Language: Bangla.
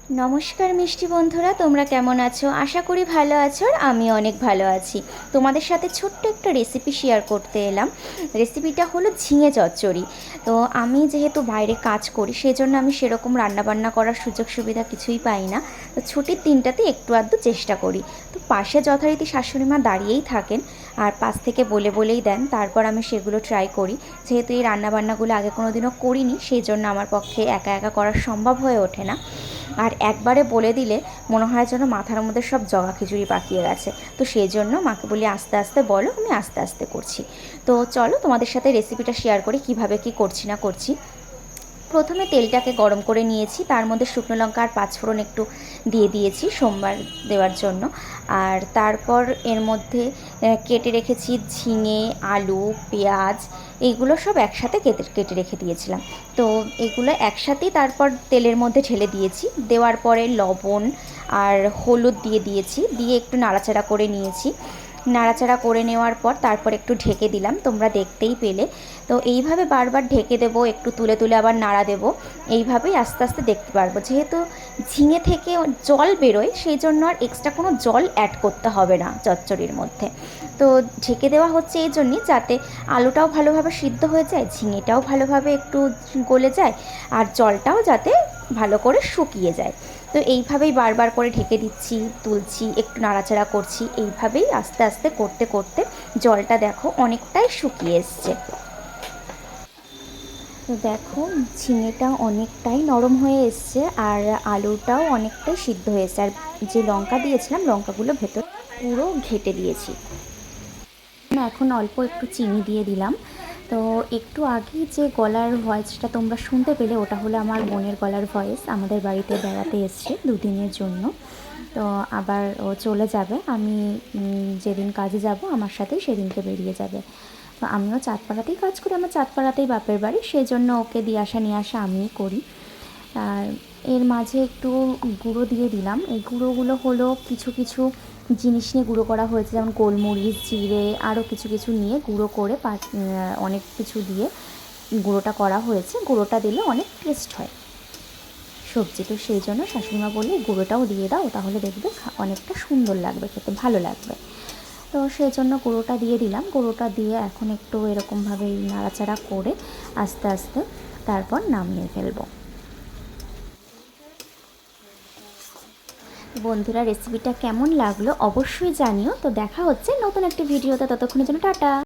নমস্কার মিষ্টি বন্ধুরা, তোমরা কেমন আছো? আশা করি ভালো আছো, আর আমি অনেক ভালো আছি। তোমাদের সাথে ছোট্ট একটা রেসিপি শেয়ার করতে এলাম। রেসিপিটা হলো ঝিঙে চচ্চড়ি। তো আমি যেহেতু বাইরে কাজ করি, সেজন্য আমি সেরকম রান্নাবান্না করার সুযোগ সুবিধা কিছুই পাই না। তো ছুটির দিনটাতে একটু আধটু চেষ্টা করি। তো পাশে যথারীতি শাশুড়ি মা দাঁড়িয়েই থাকেন, আর পাশ থেকে বলেই দেন, তারপর আমি সেগুলো ট্রাই করি। যেহেতু এই রান্নাবান্নাগুলো আগে কোনো দিনও করিনি, সেই জন্য আমার পক্ষে একা একা করা সম্ভব হয়ে ওঠে না। আর একবারে বলে দিলে মনে হয় যেন মাথার মধ্যে সব জগা খিচুড়ি পাকিয়ে গেছে। তো সেই জন্য মাকে বলি আস্তে আস্তে বলো, আমি আস্তে আস্তে করছি। তো চলো তোমাদের সাথে রেসিপিটা শেয়ার করি কীভাবে কী করছি না করছি। প্রথমে তেলটাকে গরম করে নিয়েছি, তার মধ্যে শুকনো লঙ্কা আর পাঁচফোড়ন একটু দিয়ে দিয়েছি সোমবার দেওয়ার জন্য। আর তারপর এর মধ্যে কেটে রেখেছি ঝিঙে, আলু, পেঁয়াজ, এইগুলো সব একসাথে কেটে কেটে রেখে দিয়েছিলাম। তো এগুলো একসাথেই তারপর তেলের মধ্যে ঢেলে দিয়েছি। দেওয়ার পরে লবণ আর হলুদ দিয়ে দিয়েছি, দিয়ে একটু নাড়াচাড়া করে নিয়েছি। নাড়াচাড়া করে নেওয়ার পর তারপর একটু ঢেকে দিলাম, তোমরা দেখতেই পেলে। তো এইভাবে বারবার ঢেকে দেবো, একটু তুলে তুলে আবার নাড়া দেবো। এইভাবেই আস্তে আস্তে দেখতে পারবো। যেহেতু ঝিঙে থেকে জল বেরোয়, সেই জন্য আর এক্সট্রা কোনো জল অ্যাড করতে হবে না চচ্চড়ির মধ্যে। তো ঢেকে দেওয়া হচ্ছে এই জন্যই, যাতে আলুটাও ভালোভাবে সিদ্ধ হয়ে যায়, ঝিঙেটাও ভালোভাবে একটু গলে যায়, আর জলটাও যাতে ভালো করে শুকিয়ে যায়। তো এইভাবেই বারবার করে ঢেকে দিচ্ছি, তুলছি, একটু নাড়াচাড়া করছি। এইভাবেই আস্তে আস্তে করতে করতে জলটা দেখো অনেকটাই শুকিয়ে এসছে। তো দেখো ঝিঙেটা অনেকটাই নরম হয়ে এসছে, আর আলুটাও অনেকটাই সিদ্ধ হয়েছে। আর যে লঙ্কা দিয়েছিলাম, লঙ্কাগুলো ভেতর পুরো ঘেটে দিয়েছি। এখন অল্প একটু চিনি দিয়ে দিলাম। তো একটু আগেই যে গলার ভয়েসটা তোমরা শুনতে পেলে, ওটা হলো আমার বোনের গলার ভয়েস। আমাদের বাড়িতে বেড়াতে এসছে দুদিনের জন্য। তো আবার ও চলে যাবে, আমি যেদিন কাজে যাব আমার সাথেই সেদিনকে বেরিয়ে যাবে। তো আমিও চাঁদপাড়াতেই কাজ করি, আমার চাঁদপাড়াতেই বাপের বাড়ি, সেই জন্য ওকে দিয়ে আসা নিয়ে আসা আমিই করি। আর এর মাঝে একটু গুঁড়ো দিয়ে দিলাম। এই গুঁড়োগুলো হলো কিছু কিছু জিনিস নিয়ে গুঁড়ো করা হয়েছে, যেমন গোলমরিচ, জিরে, আরও কিছু কিছু নিয়ে গুঁড়ো করে অনেক কিছু দিয়ে গুঁড়োটা করা হয়েছে। গুঁড়োটা দিলে অনেক টেস্ট হয় সবজি। তো সেই জন্য শাশুড়িমা বললে গুঁড়োটাও দিয়ে দাও, তাহলে দেখবে অনেকটা সুন্দর লাগবে, খেতে ভালো লাগবে। তো সেই জন্য গুঁড়োটা দিয়ে দিলাম। গুঁড়োটা দিয়ে এখন একটু এরকমভাবে নাড়াচাড়া করে আস্তে আস্তে তারপর নামিয়ে ফেলবো। বন্ধুরা, রেসিপিটা কেমন লাগলো অবশ্যই জানিও। তো দেখা হচ্ছে নতুন একটি ভিডিওতে, ততক্ষণের জন্য টাটা।